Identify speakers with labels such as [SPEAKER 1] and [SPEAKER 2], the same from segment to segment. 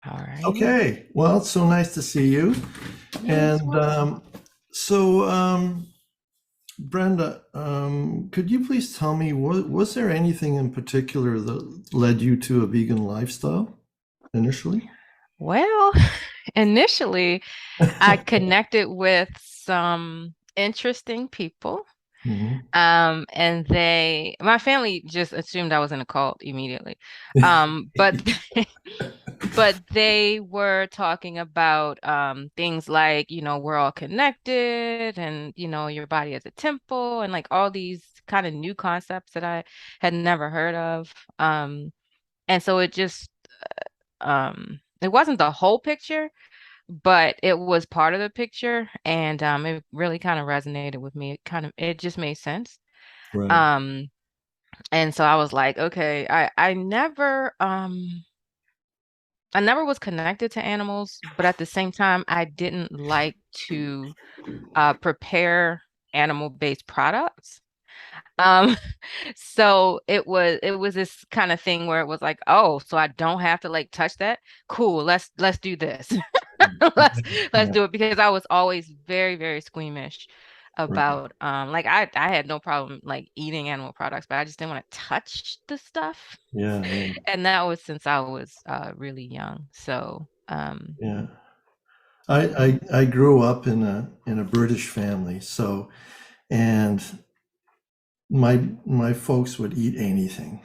[SPEAKER 1] All righty.
[SPEAKER 2] Okay, well, it's so nice to see you.
[SPEAKER 1] You as
[SPEAKER 2] And
[SPEAKER 1] well.
[SPEAKER 2] so, Brenda, could you please tell me, was there anything in particular that led you to a vegan lifestyle initially?
[SPEAKER 1] Well, initially, I connected with some interesting people.
[SPEAKER 2] Mhm.
[SPEAKER 1] And my family just assumed I was in a cult immediately. But but they were talking about things like, we're all connected and, your body is a temple and like all these kind of new concepts that I had never heard of. And so it wasn't the whole picture, but it was part of the picture and it really kind of resonated with me. It just made sense.
[SPEAKER 2] Right.
[SPEAKER 1] Um, and so I was like, okay, I never was connected to animals, but at the same time, I didn't like to prepare animal-based products. Um, so it was this kind of thing where it was like, oh, so I don't have to like touch that. Cool, let's do this. Let's let's
[SPEAKER 2] Yeah,
[SPEAKER 1] do it because I was always very, very squeamish
[SPEAKER 2] right.
[SPEAKER 1] about like I had no problem like eating animal products, but I just didn't want to touch the stuff.
[SPEAKER 2] Yeah, yeah,
[SPEAKER 1] And that was since I was really young. So
[SPEAKER 2] yeah.
[SPEAKER 1] yeah.
[SPEAKER 2] I grew up in a British family, so and my folks would eat anything.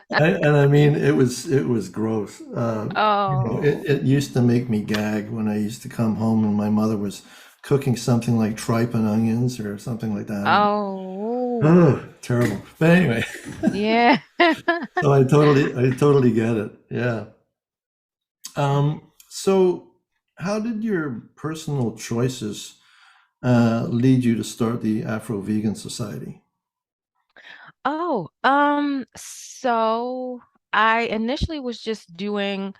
[SPEAKER 2] And I mean, it was gross.
[SPEAKER 1] Oh.
[SPEAKER 2] It used to make me gag when I used to come home and my mother was cooking something like tripe and onions or something like that. And,
[SPEAKER 1] Oh.
[SPEAKER 2] oh, terrible. But anyway,
[SPEAKER 1] Yeah.
[SPEAKER 2] so I totally get it. Yeah. So how did your personal choices lead you to start the Afro Vegan Society?
[SPEAKER 1] Oh, so I initially was just doing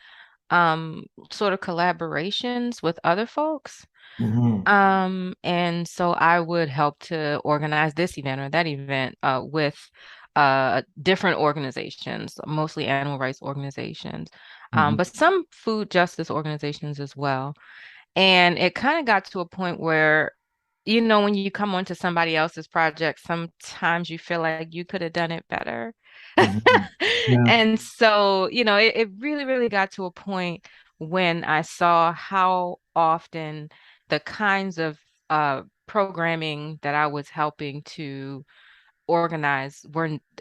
[SPEAKER 1] sort of collaborations with other folks.
[SPEAKER 2] Hmm.
[SPEAKER 1] And so I would help to organize this event or that event with different organizations, mostly animal rights organizations,
[SPEAKER 2] Hmm.
[SPEAKER 1] but some food justice organizations as well. And it kind of got to a point where, when you come onto somebody else's project, sometimes you feel like you could have done it better.
[SPEAKER 2] Hmm. Yeah.
[SPEAKER 1] And so, it really, really got to a point when I saw how often the kinds of programming that I was helping to organize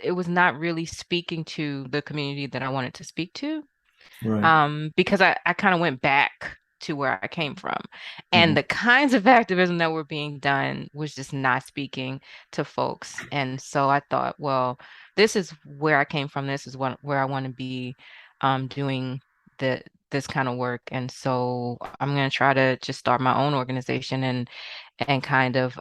[SPEAKER 1] it was not really speaking to the community that I wanted to speak to,
[SPEAKER 2] Right.
[SPEAKER 1] because I kind of went back to where I came from. And
[SPEAKER 2] Hmm.
[SPEAKER 1] the kinds of activism that were being done was just not speaking to folks. And so I thought, well, this is where I came from. This is where I want to be doing the this kind of work. And so I'm going to try to just start my own organization and kind of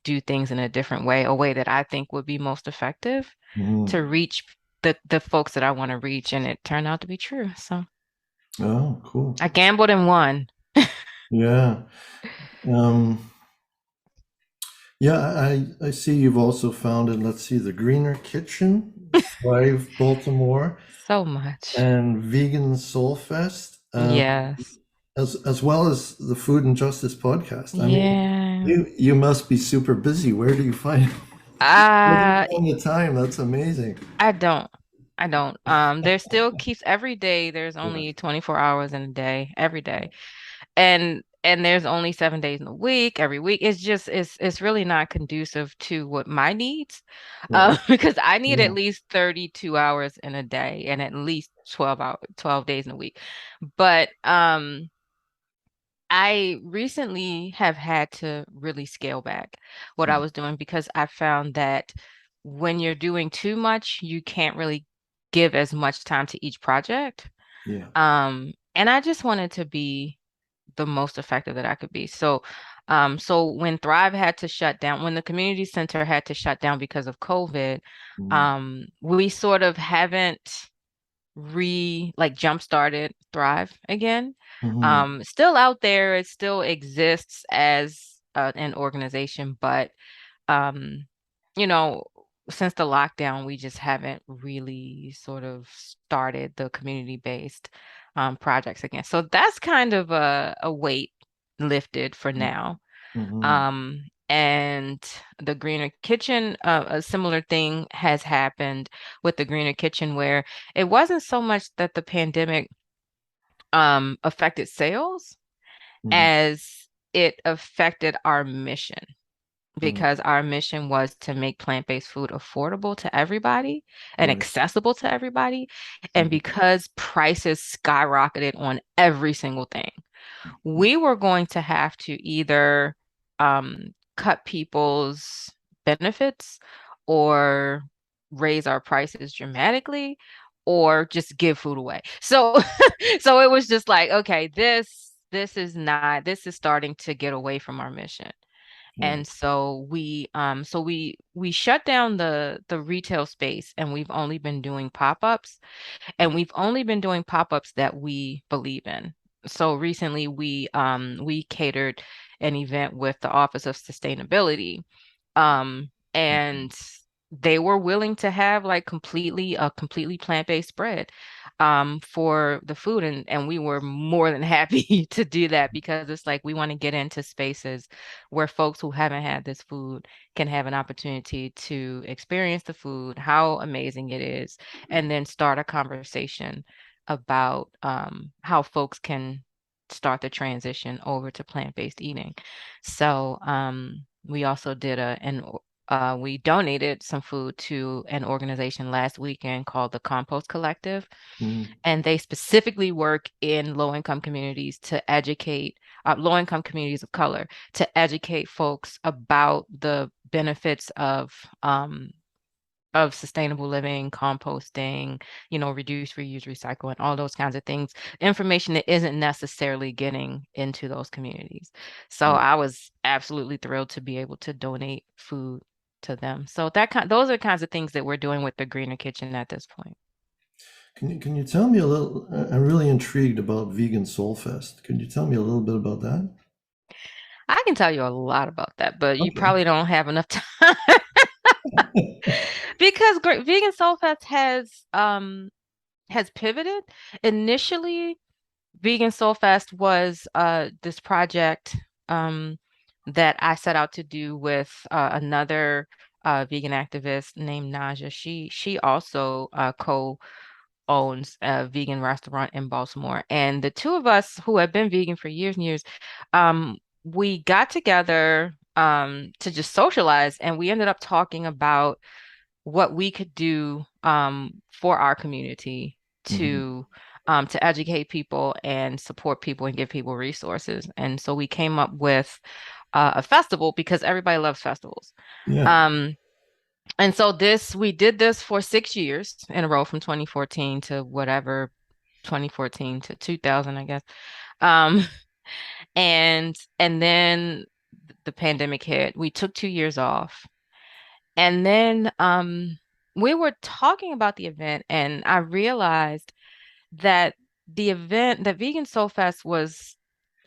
[SPEAKER 1] do things in a different way, a way that I think would be most effective
[SPEAKER 2] Hmm.
[SPEAKER 1] to reach the folks that I want to reach. And it turned out to be true. So
[SPEAKER 2] Oh, cool.
[SPEAKER 1] I gambled and won.
[SPEAKER 2] Yeah. Um, yeah, I see you've also founded, let's see, the Greener Kitchen, Thrive Baltimore,
[SPEAKER 1] So much.
[SPEAKER 2] and Vegan Soul Fest,
[SPEAKER 1] Yes.
[SPEAKER 2] as well as the Food and Justice podcast. I mean,
[SPEAKER 1] Yeah.
[SPEAKER 2] you must be super busy. Where do you
[SPEAKER 1] Uh,
[SPEAKER 2] find the time? That's amazing.
[SPEAKER 1] I don't. I don't. There still keeps every day, there's
[SPEAKER 2] Yeah.
[SPEAKER 1] only 24 hours in a day, every day. And there's only 7 days in a week, every week. It's really not conducive to what my needs.
[SPEAKER 2] Right.
[SPEAKER 1] Because I need at
[SPEAKER 2] Yeah.
[SPEAKER 1] least 32 hours in a day and at least 12 days in a week. But I recently have had to really scale back what I was doing because I found that when you're doing too much, you can't really give as much time to each project.
[SPEAKER 2] Yeah.
[SPEAKER 1] And I just wanted to be the most effective that I could be. So when Thrive had to shut down, when the community center had to shut down because of COVID,
[SPEAKER 2] Mhm.
[SPEAKER 1] we sort of haven't like jump started Thrive again.
[SPEAKER 2] Mhm.
[SPEAKER 1] Still out there, it still exists as an organization, but um, you know, since the lockdown, we just haven't really sort of started the community-based projects again. So that's kind of a weight lifted for now.
[SPEAKER 2] Mm-hmm.
[SPEAKER 1] And the Greener Kitchen, a similar thing has happened with the Greener Kitchen where it wasn't so much that the pandemic affected sales
[SPEAKER 2] Mm-hmm.
[SPEAKER 1] as it affected our mission,
[SPEAKER 2] Mm-hmm.
[SPEAKER 1] because our mission was to make plant-based food affordable to everybody and
[SPEAKER 2] Right.
[SPEAKER 1] accessible to everybody. And
[SPEAKER 2] Mm-hmm.
[SPEAKER 1] because prices skyrocketed on every single thing, we were going to have to either cut people's benefits or raise our prices dramatically or just give food away. So so it was just like, okay, this is starting to get away from our mission.
[SPEAKER 2] Right.
[SPEAKER 1] And so we shut down the retail space, and we've only been doing pop-ups, and we've only been doing pop-ups that we believe in. So recently we catered an event with the Office of Sustainability, and they were willing to have like completely plant-based spread for the food, and we were more than happy to do that, because it's like we want to get into spaces where folks who haven't had this food can have an opportunity to experience the food, how amazing it is, and then start a conversation about how folks can start the transition over to plant-based eating. So we also did we donated some food to an organization last weekend called the Compost Collective,
[SPEAKER 2] Mm-hmm.
[SPEAKER 1] and they specifically work in low-income communities to educate low-income communities of color, to educate folks about the benefits of sustainable living, composting, reduce, reuse, recycle, and all those kinds of things, information that isn't necessarily getting into those communities. So
[SPEAKER 2] Right.
[SPEAKER 1] I was absolutely thrilled to be able to donate food to them. So those are the kinds of things that we're doing with the Greener Kitchen at this point.
[SPEAKER 2] Can you tell me a little? I'm really intrigued about Vegan Soul Fest. Can you tell me a little bit about that?
[SPEAKER 1] I can tell you a lot about that, but you
[SPEAKER 2] Okay.
[SPEAKER 1] probably don't have enough time because Vegan Soul Fest has pivoted. Initially, Vegan Soul Fest was this project um, that I set out to do with another vegan activist named Naja. She also co-owns a vegan restaurant in Baltimore, and the two of us who have been vegan for years and years, we got together to just socialize, and we ended up talking about what we could do for our community
[SPEAKER 2] Mm-hmm.
[SPEAKER 1] to educate people and support people and give people resources. And so we came up with a festival because everybody loves festivals.
[SPEAKER 2] Yeah.
[SPEAKER 1] Um, and so we did this for 6 years in a row from 2014 to whatever, 2014 to 2000, I guess. Um, and then the pandemic hit. We took 2 years off. And then we were talking about the event, and I realized that that Vegan Soul Fest was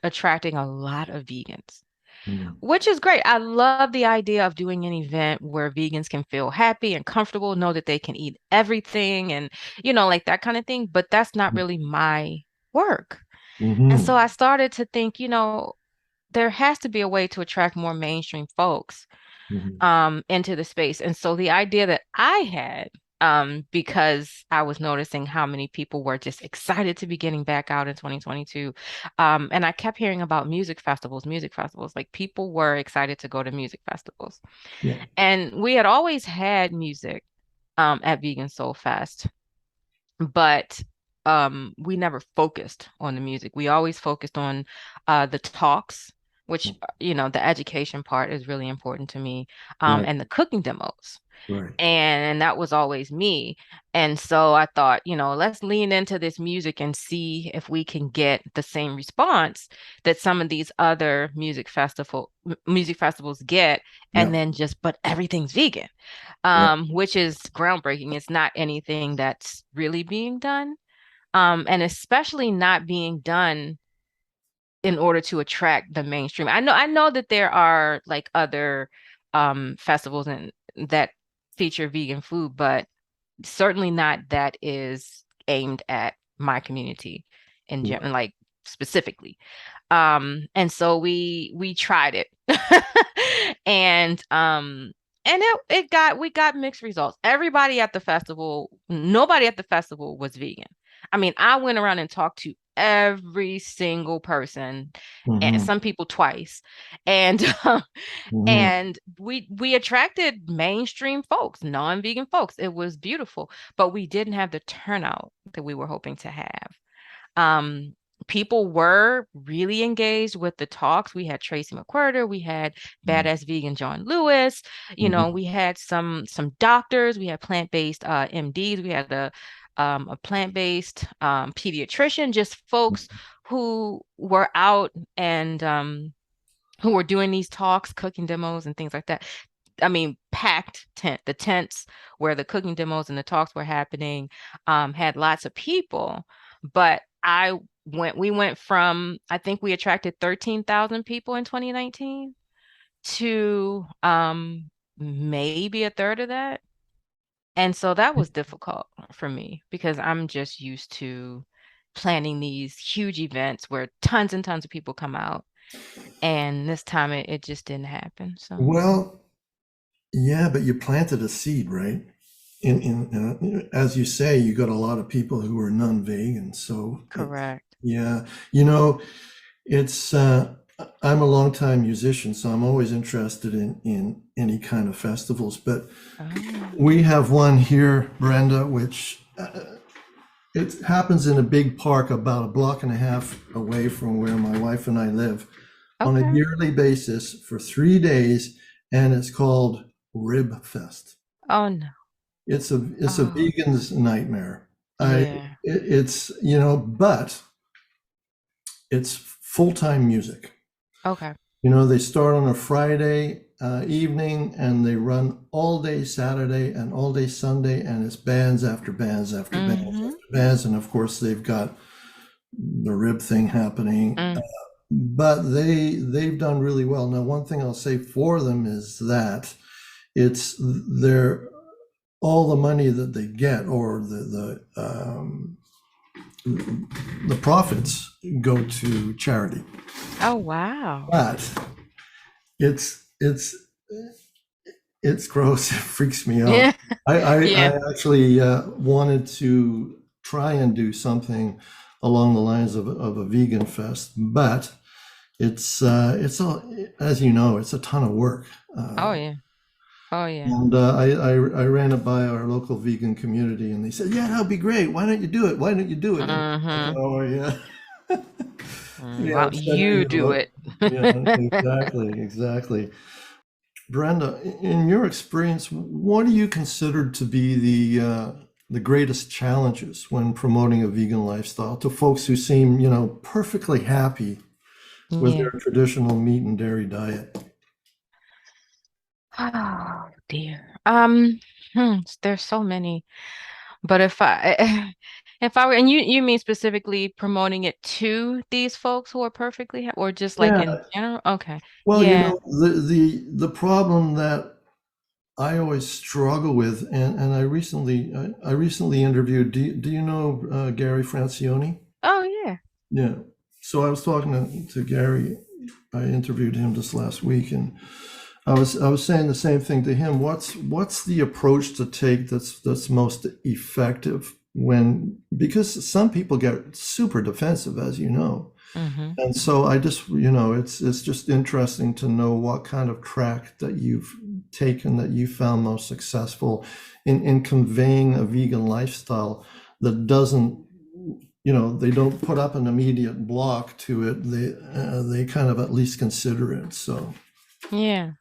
[SPEAKER 1] attracting a lot of vegans,
[SPEAKER 2] Mm-hmm.
[SPEAKER 1] which is great. I love the idea of doing an event where vegans can feel happy and comfortable, know that they can eat everything and, like that kind of thing. But that's not really my work. And so
[SPEAKER 2] Mm-hmm.
[SPEAKER 1] I started to think, there has to be a way to attract more mainstream folks
[SPEAKER 2] Mm-hmm.
[SPEAKER 1] into the space. And so the idea that I had, because I was noticing how many people were just excited to be getting back out in 2022. And I kept hearing about music festivals, like people were excited to go to music festivals.
[SPEAKER 2] Yeah.
[SPEAKER 1] And we had always had music at Vegan Soul Fest, but we never focused on the music. We always focused on the talks, which the education part is really important to me,
[SPEAKER 2] Right.
[SPEAKER 1] and the cooking demos.
[SPEAKER 2] Right.
[SPEAKER 1] And that was always me. And so I thought, let's lean into this music and see if we can get the same response that some of these other music festivals get,
[SPEAKER 2] Yeah.
[SPEAKER 1] and then but everything's vegan,
[SPEAKER 2] Right.
[SPEAKER 1] which is groundbreaking. It's not anything that's really being done, and especially not being done in order to attract the mainstream. I know that there are like other festivals and that feature vegan food, but certainly not that is aimed at my community in general, like specifically. And so we tried it. And it got we got mixed results. Everybody at the festival, nobody at the festival was vegan. I mean, I went around and talked to every single person, and
[SPEAKER 2] Mm-hmm.
[SPEAKER 1] some people twice. And
[SPEAKER 2] Mm-hmm.
[SPEAKER 1] and we attracted mainstream folks, non-vegan folks. It was beautiful, but we didn't have the turnout that we were hoping to have. Um, People were really engaged with the talks. We had Tracy McQuarter, we had Badass Vegan John Lewis,
[SPEAKER 2] Mm-hmm.
[SPEAKER 1] we had some doctors, we had plant-based MDs, we had a plant-based pediatrician, just folks who were out and who were doing these talks, cooking demos and things like that. I mean, packed tent. The tents where the cooking demos and the talks were happening had lots of people, but we went from, I think we attracted 13,000 people in 2019 to maybe a third of that. And so that was difficult for me because I'm just used to planning these huge events where tons and tons of people come out. And this time it just didn't happen. So
[SPEAKER 2] Well, yeah, but you planted a seed, right? As you say, you got a lot of people who are non-vegan. So
[SPEAKER 1] correct.
[SPEAKER 2] yeah, you know, it's I'm a longtime musician, so I'm always interested in any kind of festivals. But
[SPEAKER 1] Oh,
[SPEAKER 2] we have one here, Brenda, which it happens in a big park about a block and a half away from where my wife and I live on a
[SPEAKER 1] okay.
[SPEAKER 2] yearly basis for 3 days, and it's called Rib Fest.
[SPEAKER 1] Oh no.
[SPEAKER 2] It's a
[SPEAKER 1] Oh,
[SPEAKER 2] vegan's nightmare.
[SPEAKER 1] yeah.
[SPEAKER 2] It's but it's full-time music.
[SPEAKER 1] Okay.
[SPEAKER 2] They start on a Friday evening and they run all day Saturday and all day Sunday, and it's bands after bands after bands
[SPEAKER 1] Mm-hmm.
[SPEAKER 2] after bands, and of course they've got the rib thing happening.
[SPEAKER 1] Mm.
[SPEAKER 2] But they've done really well. Now, one thing I'll say for them is that it's their all the money that they get, or the profits, go to charity.
[SPEAKER 1] Oh wow.
[SPEAKER 2] But it's it's it's gross. It freaks me out.
[SPEAKER 1] Yeah. Yeah.
[SPEAKER 2] I actually wanted to try and do something along the lines of a vegan fest, but it's as you know, it's a ton of work.
[SPEAKER 1] Oh yeah. Oh yeah.
[SPEAKER 2] And I ran it by our local vegan community, and they said, "Yeah, that'd be great. Why don't you do it? Why don't you do it?" And I'm like,
[SPEAKER 1] Mm-hmm.
[SPEAKER 2] "Oh yeah,
[SPEAKER 1] Why
[SPEAKER 2] yeah."
[SPEAKER 1] don't
[SPEAKER 2] I'm sending
[SPEAKER 1] you
[SPEAKER 2] you
[SPEAKER 1] do
[SPEAKER 2] a,
[SPEAKER 1] it?
[SPEAKER 2] yeah, exactly, exactly. Brenda, in your experience, what do you consider to be the greatest challenges when promoting a vegan lifestyle to folks who seem, perfectly happy with
[SPEAKER 1] Yeah.
[SPEAKER 2] their traditional meat and dairy diet?
[SPEAKER 1] Oh dear. There's so many. But if I if I were, and you mean specifically promoting it to these folks who are perfectly or just like
[SPEAKER 2] Yeah.
[SPEAKER 1] in general? Okay.
[SPEAKER 2] Well,
[SPEAKER 1] Yeah.
[SPEAKER 2] the problem that I always struggle with, and I recently interviewed. Do you know Gary Francione?
[SPEAKER 1] Oh yeah.
[SPEAKER 2] Yeah. So I was talking to Gary. I interviewed him just last week, and I was saying the same thing to him. What's the approach to take that's most effective when, because some people get super defensive, as you know.
[SPEAKER 1] Mm-hmm.
[SPEAKER 2] And so I just, it's just interesting to know what kind of track that you've taken that you found most successful in conveying a vegan lifestyle that doesn't, they don't put up an immediate block to it. They kind of at least consider it. So,
[SPEAKER 1] Yeah.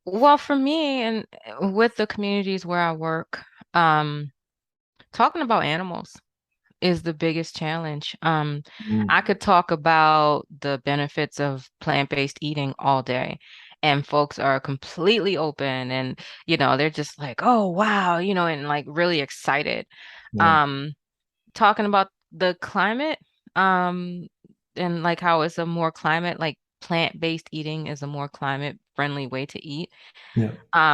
[SPEAKER 1] Well, for me and with the communities where I work, um, talking about animals is the biggest challenge. I
[SPEAKER 2] mm,
[SPEAKER 1] could talk about the benefits of plant-based eating all day, and folks are completely open and, they're just like, oh, wow, and like really excited.
[SPEAKER 2] yeah.
[SPEAKER 1] Um, Talking about the climate, um, and like how it's a more climate, like plant-based eating is a more climate friendly way to eat.
[SPEAKER 2] Yeah.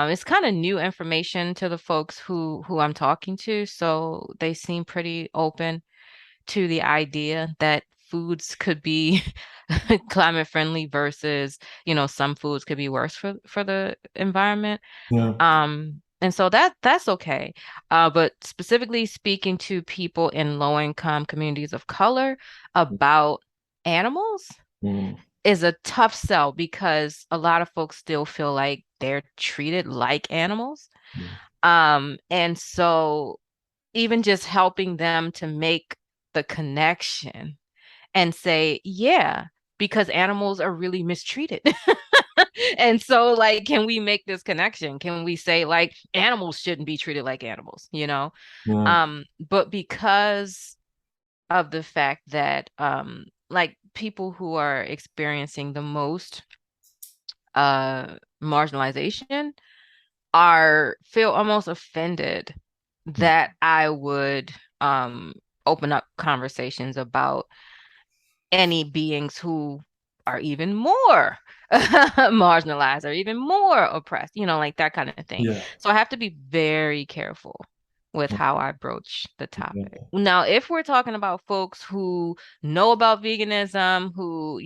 [SPEAKER 1] It's kind of new information to the folks who I'm talking to, so they seem pretty open to the idea that foods could be climate friendly versus, some foods could be worse for the environment.
[SPEAKER 2] Yeah.
[SPEAKER 1] And so that's okay. But specifically speaking to people in low income communities of color about animals
[SPEAKER 2] Mm.
[SPEAKER 1] is a tough sell because a lot of folks still feel like they're treated like animals.
[SPEAKER 2] Yeah.
[SPEAKER 1] And so even just helping them to make the connection and say, yeah, because animals are really mistreated. And so, like, can we make this connection? Can we say, like, animals shouldn't be treated like animals, you know?
[SPEAKER 2] Yeah.
[SPEAKER 1] But because of the fact that, like, people who are experiencing the most marginalization are feel almost offended
[SPEAKER 2] Mm.
[SPEAKER 1] that I would open up conversations about any beings who are even more marginalized or even more oppressed, like that kind of thing.
[SPEAKER 2] Yeah.
[SPEAKER 1] So I have to be very careful with
[SPEAKER 2] Mm.
[SPEAKER 1] how I broach the topic.
[SPEAKER 2] Yeah.
[SPEAKER 1] Now, if we're talking about folks who know about veganism, who,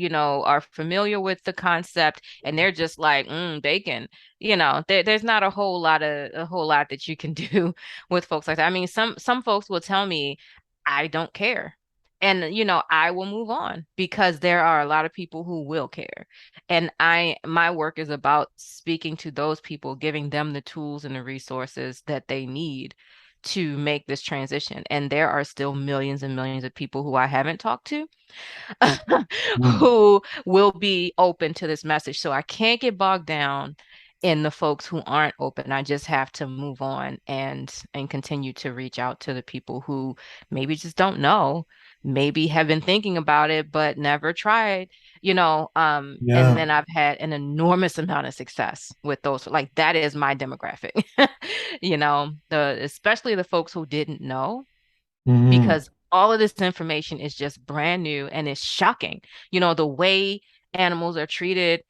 [SPEAKER 1] are familiar with the concept and they're just like, bacon, there's not a whole lot that you can do with folks like that. I mean, some folks will tell me, I don't care. And I will move on because there are a lot of people who will care. And my work is about speaking to those people, giving them the tools and the resources that they need to make this transition. And there are still millions and millions of people who I haven't talked to
[SPEAKER 2] Mm.
[SPEAKER 1] who will be open to this message. So I can't get bogged down in the folks who aren't open. I just have to move on and continue to reach out to the people who maybe just don't know, maybe have been thinking about it but never tried, and
[SPEAKER 2] Yeah.
[SPEAKER 1] then I've had an enormous amount of success with those. Like that is my demographic. The especially the folks who didn't know
[SPEAKER 2] Hmm.
[SPEAKER 1] because all of this information is just brand new and it's shocking. The way animals are treated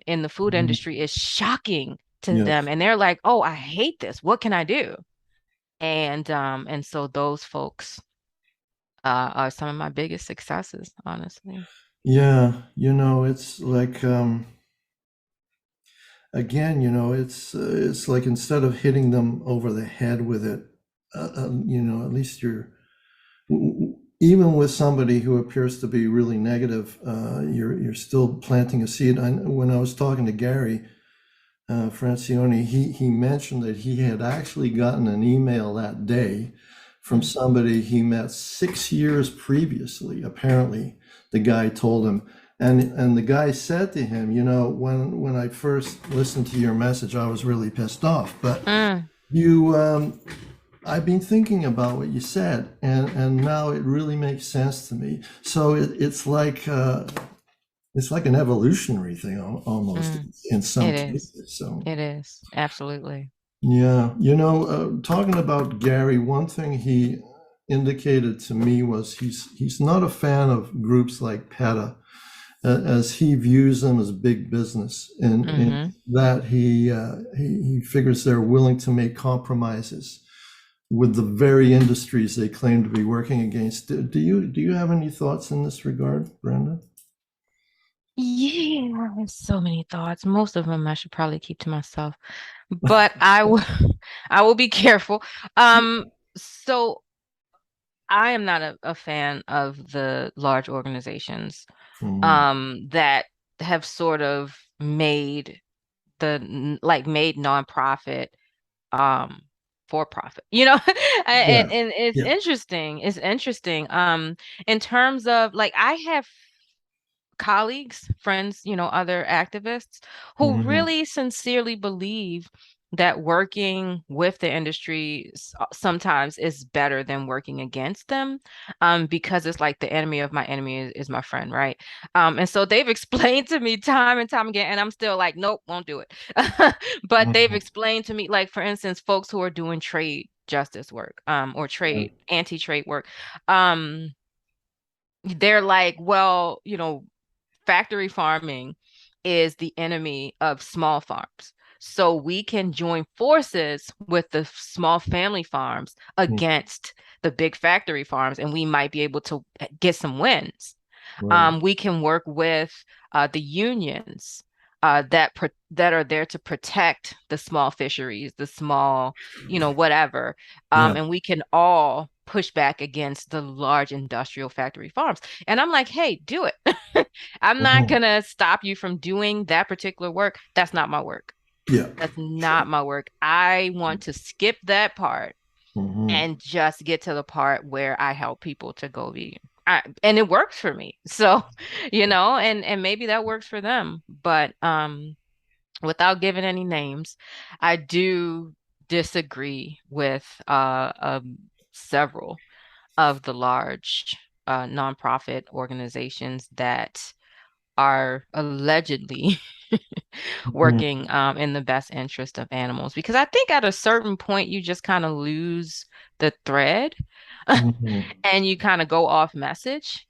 [SPEAKER 1] in the food
[SPEAKER 2] Hmm.
[SPEAKER 1] industry is shocking to them,
[SPEAKER 2] Yes.
[SPEAKER 1] and they're like, "Oh, I hate this. What can I do?" And so those folks are some of my biggest successes, honestly.
[SPEAKER 2] Yeah. It's like, again, it's like instead of hitting them over the head with it, at least even with somebody who appears to be really negative, you're still planting a seed. When I was talking to Gary Francione, he mentioned that he had actually gotten an email that day from
[SPEAKER 1] Mm.
[SPEAKER 2] somebody he met 6 years previously. Apparently, the guy told him, and the guy said to him, when I first listened to your message, I was really pissed off, but
[SPEAKER 1] Mm,
[SPEAKER 2] you I've been thinking about what you said, and now it really makes sense to me. So it's like an evolutionary thing almost
[SPEAKER 1] mm.
[SPEAKER 2] in some
[SPEAKER 1] It is.
[SPEAKER 2] cases. So
[SPEAKER 1] It is. Absolutely.
[SPEAKER 2] yeah, talking about Gary, one thing he indicated to me was he's not a fan of groups like PETA, as he views them as big business, and
[SPEAKER 1] Hmm.
[SPEAKER 2] that he figures they're willing to make compromises with the very industries they claim to be working against. Do you have any thoughts in this regard, Brenda?
[SPEAKER 1] Yeah, so many thoughts. Most of them I should probably keep to myself, but I will I will be careful. So I am not a fan of the large organizations
[SPEAKER 2] Mm.
[SPEAKER 1] that have sort of made like made nonprofit um for profit.
[SPEAKER 2] Yeah,
[SPEAKER 1] And it's
[SPEAKER 2] yeah.
[SPEAKER 1] interesting. It's interesting. In terms of like I have colleagues, friends, other activists who
[SPEAKER 2] Mhm.
[SPEAKER 1] really sincerely believe that working with the industry sometimes is better than working against them, because it's like the enemy of my enemy is my friend, right? And so they've explained to me time and time again, and I'm still like, nope, won't do it. But they've
[SPEAKER 2] Mhm.
[SPEAKER 1] explained to me, like, for instance, folks who are doing trade justice work, or
[SPEAKER 2] Yeah.
[SPEAKER 1] trade anti-trade work, they're like, well, factory farming is the enemy of small farms. So we can join forces with the small family farms
[SPEAKER 2] Mm.
[SPEAKER 1] against the big factory farms, and we might be able to get some wins.
[SPEAKER 2] Right.
[SPEAKER 1] We can work with the unions that are there to protect the small fisheries, the small, whatever,
[SPEAKER 2] Yeah.
[SPEAKER 1] and we can all push back against the large industrial factory farms. And I'm like, hey, do it. I'm not
[SPEAKER 2] Mhm.
[SPEAKER 1] gonna stop you from doing that particular work. That's not my work.
[SPEAKER 2] Yeah.
[SPEAKER 1] That's not my work. I want to skip that part
[SPEAKER 2] Hmm.
[SPEAKER 1] and just get to the part where I help people to go vegan. And it works for me. So, and maybe that works for them. But without giving any names, I do disagree with several of the large nonprofit organizations that are allegedly
[SPEAKER 2] Hmm.
[SPEAKER 1] working in the best interest of animals. Because I think at a certain point, you just kind of lose the thread
[SPEAKER 2] Hmm.
[SPEAKER 1] and you kind of go off message.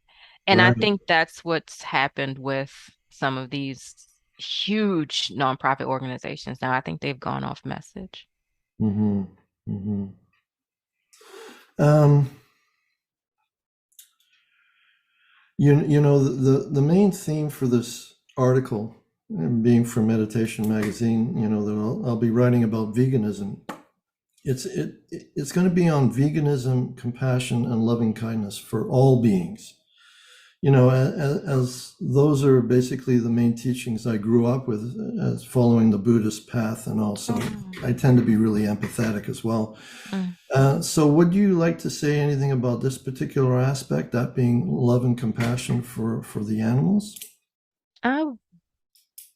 [SPEAKER 1] And I
[SPEAKER 2] Right.
[SPEAKER 1] think that's what's happened with some of these huge nonprofit organizations now. I think they've gone off message.
[SPEAKER 2] Hmm. Hmm. Um, the main theme for this article, being from Meditation Magazine, that I'll be writing about veganism. It's going to be on veganism, compassion, and loving kindness for all beings. As those are basically the main teachings I grew up with, as following the Buddhist path, and also
[SPEAKER 1] Mm,
[SPEAKER 2] I tend to be really empathetic as well.
[SPEAKER 1] mm.
[SPEAKER 2] So would you like to say anything about this particular aspect, that being love and compassion for the animals?
[SPEAKER 1] Oh,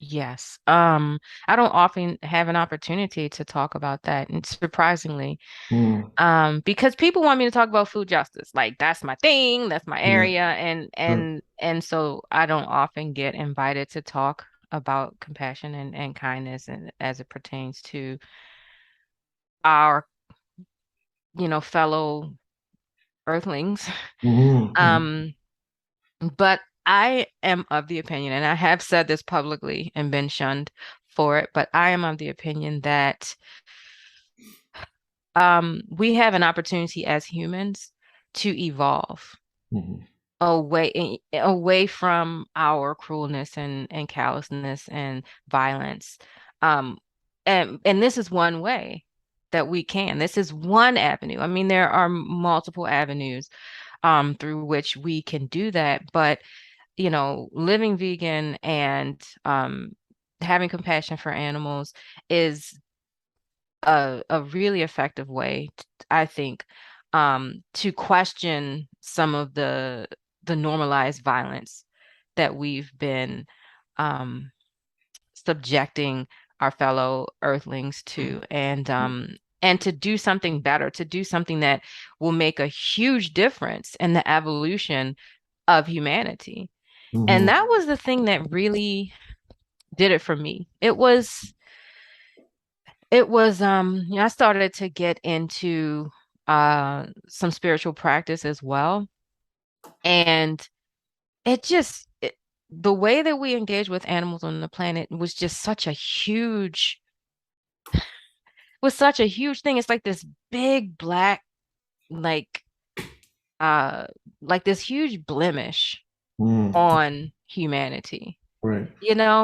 [SPEAKER 1] yes. I don't often have an opportunity to talk about that, and surprisingly,
[SPEAKER 2] Mm,
[SPEAKER 1] because people want me to talk about food justice. Like that's my thing, that's my
[SPEAKER 2] yeah,
[SPEAKER 1] area, and
[SPEAKER 2] sure.
[SPEAKER 1] and and so I don't often get invited to talk about compassion and kindness and as it pertains to our, fellow earthlings.
[SPEAKER 2] Hmm. Hmm.
[SPEAKER 1] Um, but I am of the opinion, and I have said this publicly and been shunned for it, but I am of the opinion that we have an opportunity as humans to evolve
[SPEAKER 2] Hmm.
[SPEAKER 1] away from our cruelness and callousness and violence. Um, and this is one way that we can. This is one avenue. I mean, there are multiple avenues through which we can do that, but living vegan and having compassion for animals is a really effective way, I think, to question some of the normalized violence that we've been um, subjecting our fellow earthlings to, and to do something better, to do something that will make a huge difference in the evolution of humanity. And
[SPEAKER 2] Hmm.
[SPEAKER 1] that was the thing that really did it for me. I started to get into some spiritual practice as well. And the way that we engage with animals on the planet was just such a huge thing. It's like this big black, like uh like this huge blemish
[SPEAKER 2] Mm.
[SPEAKER 1] on humanity.
[SPEAKER 2] Right.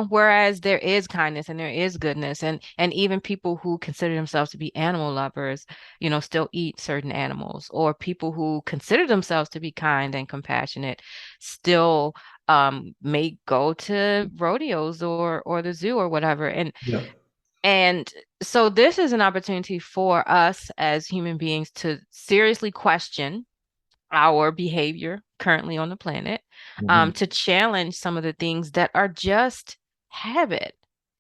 [SPEAKER 1] Whereas there is kindness and there is goodness, and even people who consider themselves to be animal lovers, still eat certain animals, or people who consider themselves to be kind and compassionate still may go to rodeos or the zoo or whatever.
[SPEAKER 2] Yeah.
[SPEAKER 1] And so this is an opportunity for us as human beings to seriously question our behavior currently on the planet,
[SPEAKER 2] Hmm.
[SPEAKER 1] to challenge some of the things that are just habit.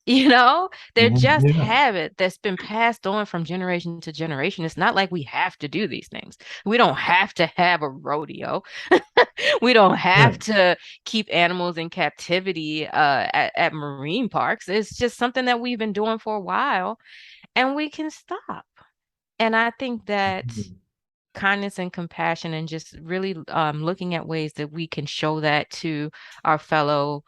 [SPEAKER 1] They're
[SPEAKER 2] Hmm.
[SPEAKER 1] just
[SPEAKER 2] Yeah.
[SPEAKER 1] habit that's been passed on from generation to generation. It's not like we have to do these things. We don't have to have a rodeo. We don't have
[SPEAKER 2] Right.
[SPEAKER 1] to keep animals in captivity at marine parks. It's just something that we've been doing for a while, and we can stop. And I think that
[SPEAKER 2] Mhm.
[SPEAKER 1] kindness and compassion and just really looking at ways that we can show that to our fellow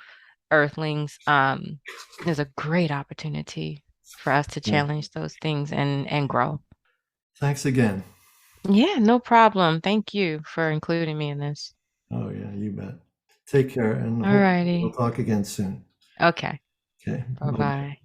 [SPEAKER 1] earthlings, there's a great opportunity for us to
[SPEAKER 2] Yeah.
[SPEAKER 1] challenge those things and grow.
[SPEAKER 2] Thanks again.
[SPEAKER 1] Yeah, no problem. Thank you for including me in this.
[SPEAKER 2] Oh, yeah, you bet. Take care, and
[SPEAKER 1] All
[SPEAKER 2] hopefully we'll
[SPEAKER 1] righty.
[SPEAKER 2] talk again soon.
[SPEAKER 1] Okay.
[SPEAKER 2] Okay. Bye.
[SPEAKER 1] Bye-bye.